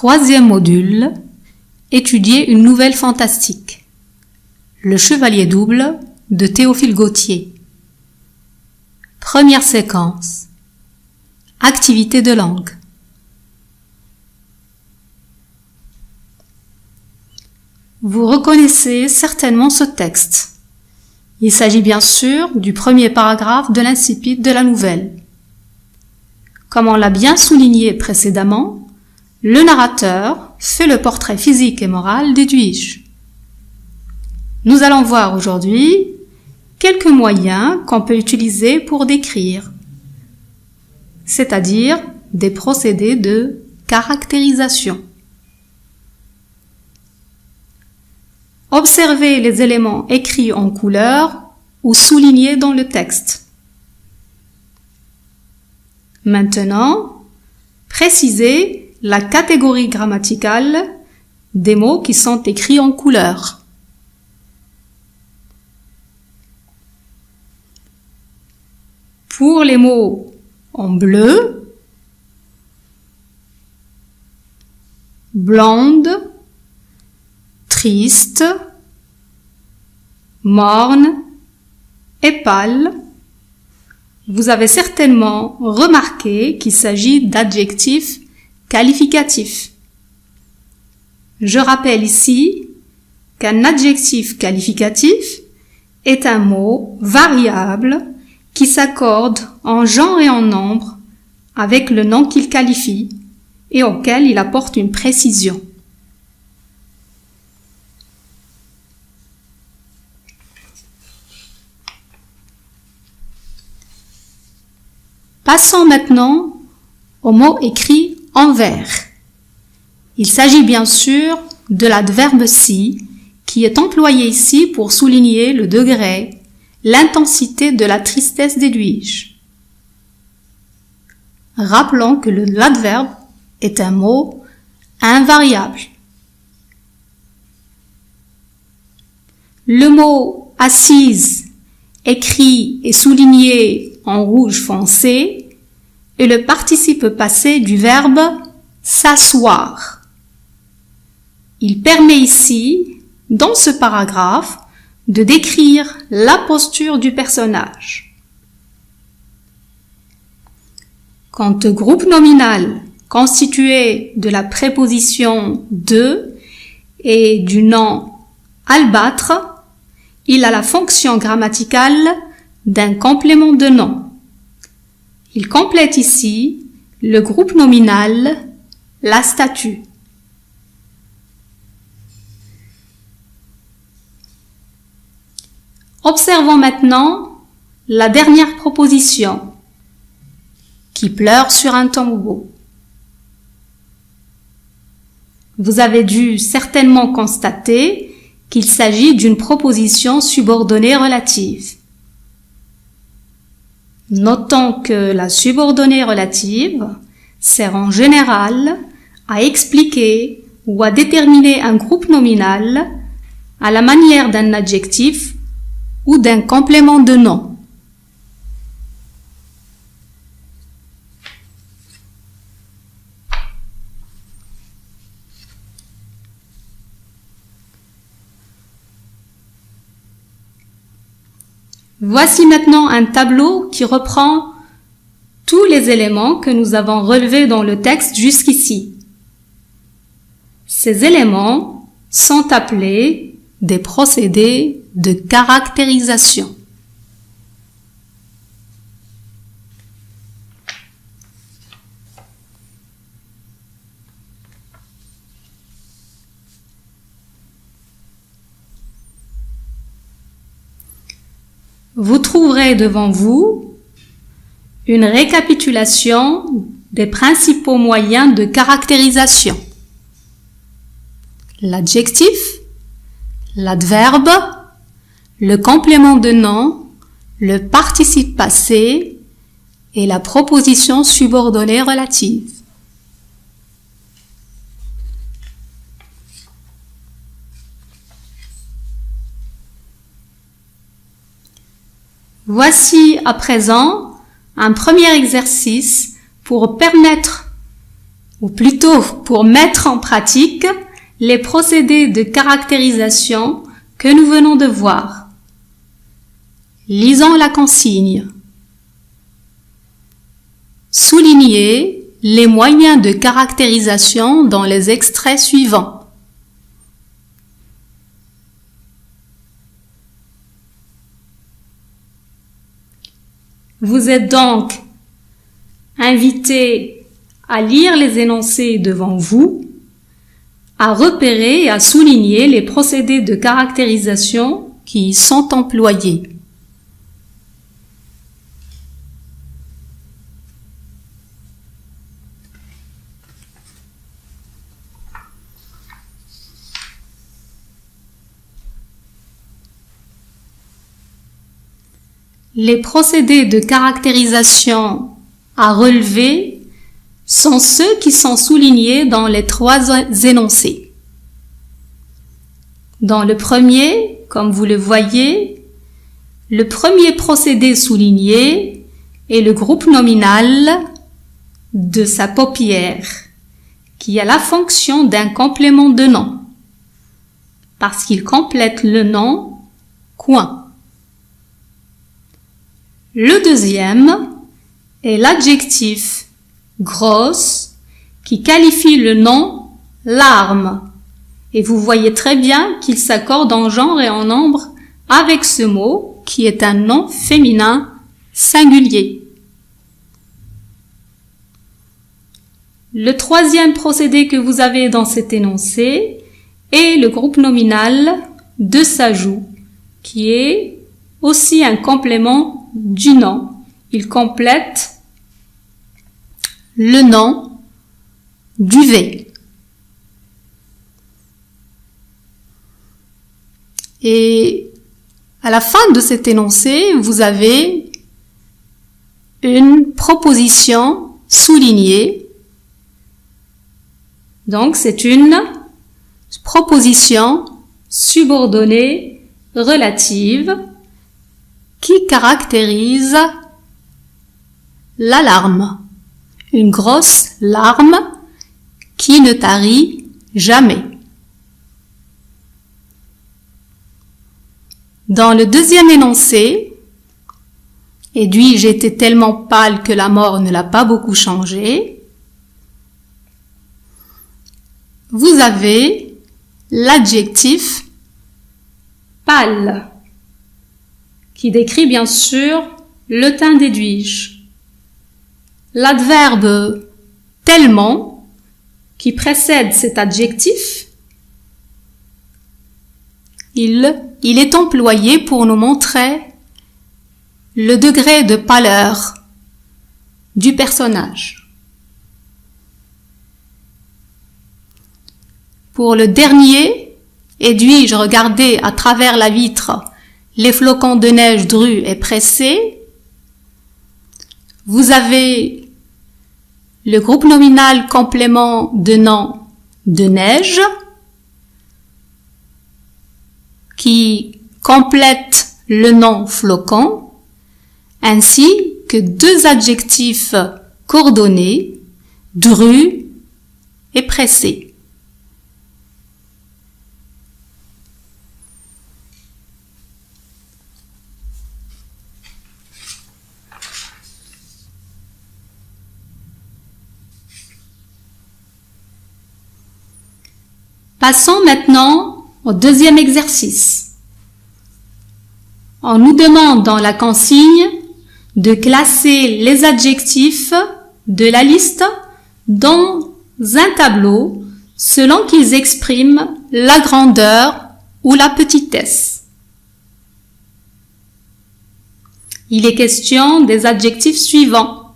Troisième module, étudier une nouvelle fantastique. Le Chevalier double de Théophile Gautier. Première séquence. Activité de langue. Vous reconnaissez certainement ce texte. Il s'agit bien sûr du premier paragraphe de l'incipit de la nouvelle. Comme on l'a bien souligné précédemment, le narrateur fait le portrait physique et moral d'Edwige. Nous allons voir aujourd'hui quelques moyens qu'on peut utiliser pour décrire, c'est-à-dire des procédés de caractérisation. Observez les éléments écrits en couleur ou soulignés dans le texte. Maintenant, précisez la catégorie grammaticale des mots qui sont écrits en couleur. Pour les mots en bleu, blonde, triste, morne et pâle, vous avez certainement remarqué qu'il s'agit d'adjectifs qualificatifs. Je rappelle ici qu'un adjectif qualificatif est un mot variable qui s'accorde en genre et en nombre avec le nom qu'il qualifie et auquel il apporte une précision. Passons maintenant aux mots écrits en vert. Il s'agit bien sûr de l'adverbe si qui est employé ici pour souligner le degré, l'intensité de la tristesse d'Edwige. Rappelons que l'adverbe est un mot invariable. Le mot assise, écrit et souligné en rouge foncé, est le participe passé du verbe s'asseoir. Il permet ici, dans ce paragraphe, de décrire la posture du personnage. Quant au groupe nominal constitué de la préposition de et du nom albâtre, il a la fonction grammaticale d'un complément de nom. Il complète ici le groupe nominal, la statue. Observons maintenant la dernière proposition, qui pleure sur un tombeau. Vous avez dû certainement constater qu'il s'agit d'une proposition subordonnée relative. Notons que la subordonnée relative sert en général à expliquer ou à déterminer un groupe nominal à la manière d'un adjectif ou d'un complément de nom. Voici maintenant un tableau qui reprend tous les éléments que nous avons relevés dans le texte jusqu'ici. Ces éléments sont appelés des procédés de caractérisation. Vous trouverez devant vous une récapitulation des principaux moyens de caractérisation. L'adjectif, l'adverbe, le complément de nom, le participe passé et la proposition subordonnée relative. Voici à présent un premier exercice pour permettre ou plutôt pour mettre en pratique les procédés de caractérisation que nous venons de voir. Lisons la consigne. Soulignez les moyens de caractérisation dans les extraits suivants. Vous êtes donc invité à lire les énoncés devant vous, à repérer et à souligner les procédés de caractérisation qui y sont employés. Les procédés de caractérisation à relever sont ceux qui sont soulignés dans les trois énoncés. Dans le premier, comme vous le voyez, le premier procédé souligné est le groupe nominal de sa paupière, qui a la fonction d'un complément de nom, parce qu'il complète le nom « coin ». Le deuxième est l'adjectif « grosse » qui qualifie le nom « larme ». Et vous voyez très bien qu'il s'accorde en genre et en nombre avec ce mot qui est un nom féminin singulier. Le troisième procédé que vous avez dans cet énoncé est le groupe nominal de s'ajout, qui est aussi un complément du nom. Il complète le nom duvet. Et à la fin de cet énoncé, vous avez une proposition soulignée. Donc, c'est une proposition subordonnée relative qui caractérise l'alarme. Une grosse larme qui ne tarit jamais. Dans le deuxième énoncé, Edwige était tellement pâle que la mort ne l'a pas beaucoup changé. Vous avez l'adjectif pâle, qui décrit bien sûr le teint d'Edwige. L'adverbe tellement, qui précède cet adjectif, il est employé pour nous montrer le degré de pâleur du personnage. Pour le dernier, Edwige regardait à travers la vitre les flocons de neige drus et pressés. Vous avez le groupe nominal complément de nom de neige qui complète le nom flocon, ainsi que deux adjectifs coordonnés, dru et pressé. Passons maintenant au deuxième exercice. On nous demande dans la consigne de classer les adjectifs de la liste dans un tableau selon qu'ils expriment la grandeur ou la petitesse. Il est question des adjectifs suivants: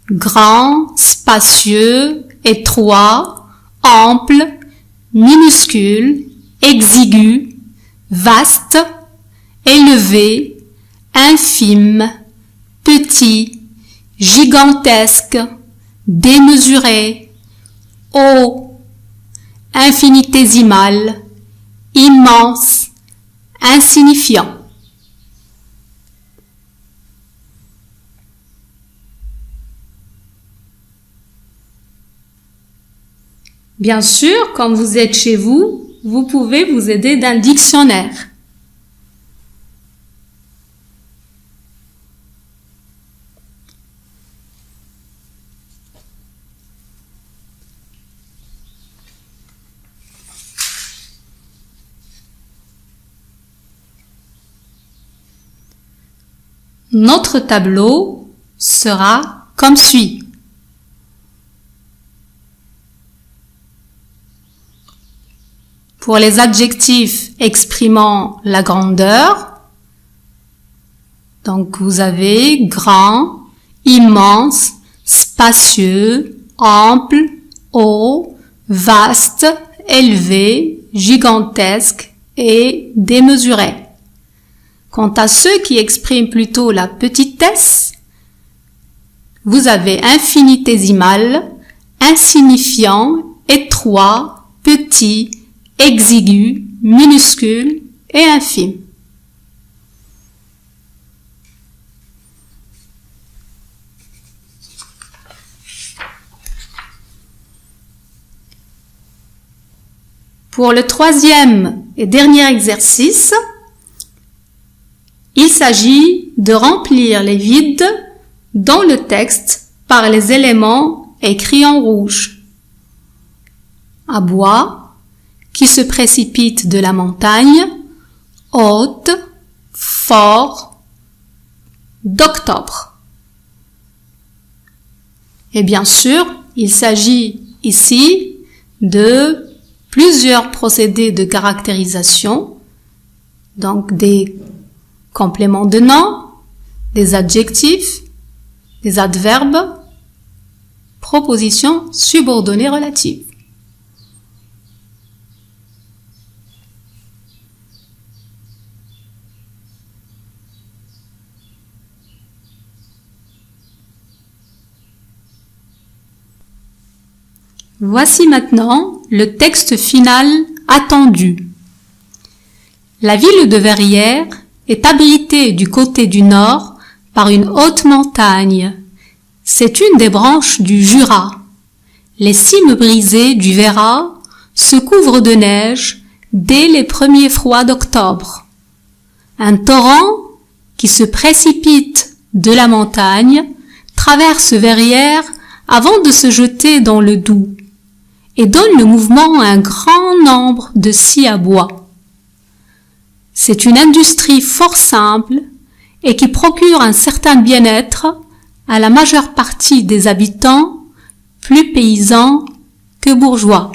grand, spacieux, étroit, ample, minuscule, exigu, vaste, élevé, infime, petit, gigantesque, démesuré, haut, infinitésimal, immense, insignifiant. Bien sûr, quand vous êtes chez vous, vous pouvez vous aider d'un dictionnaire. Notre tableau sera comme suit. Pour les adjectifs exprimant la grandeur, donc vous avez grand, immense, spacieux, ample, haut, vaste, élevé, gigantesque et démesuré. Quant à ceux qui expriment plutôt la petitesse, vous avez infinitésimal, insignifiant, étroit, petit, exigu, minuscule et infime. Pour le troisième et dernier exercice, il s'agit de remplir les vides dans le texte par les éléments écrits en rouge. À bois, qui se précipite de la montagne, haute, fort, d'octobre. Et bien sûr, il s'agit ici de plusieurs procédés de caractérisation, donc des compléments de nom, des adjectifs, des adverbes, propositions subordonnées relatives. Voici maintenant le texte final attendu. La ville de Verrières est abritée du côté du nord par une haute montagne. C'est une des branches du Jura. Les cimes brisées du Véra se couvrent de neige dès les premiers froids d'octobre. Un torrent qui se précipite de la montagne traverse Verrières avant de se jeter dans le Doubs et donne le mouvement à un grand nombre de scies à bois. C'est une industrie fort simple et qui procure un certain bien-être à la majeure partie des habitants, plus paysans que bourgeois.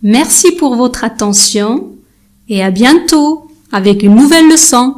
Merci pour votre attention et à bientôt avec une nouvelle leçon.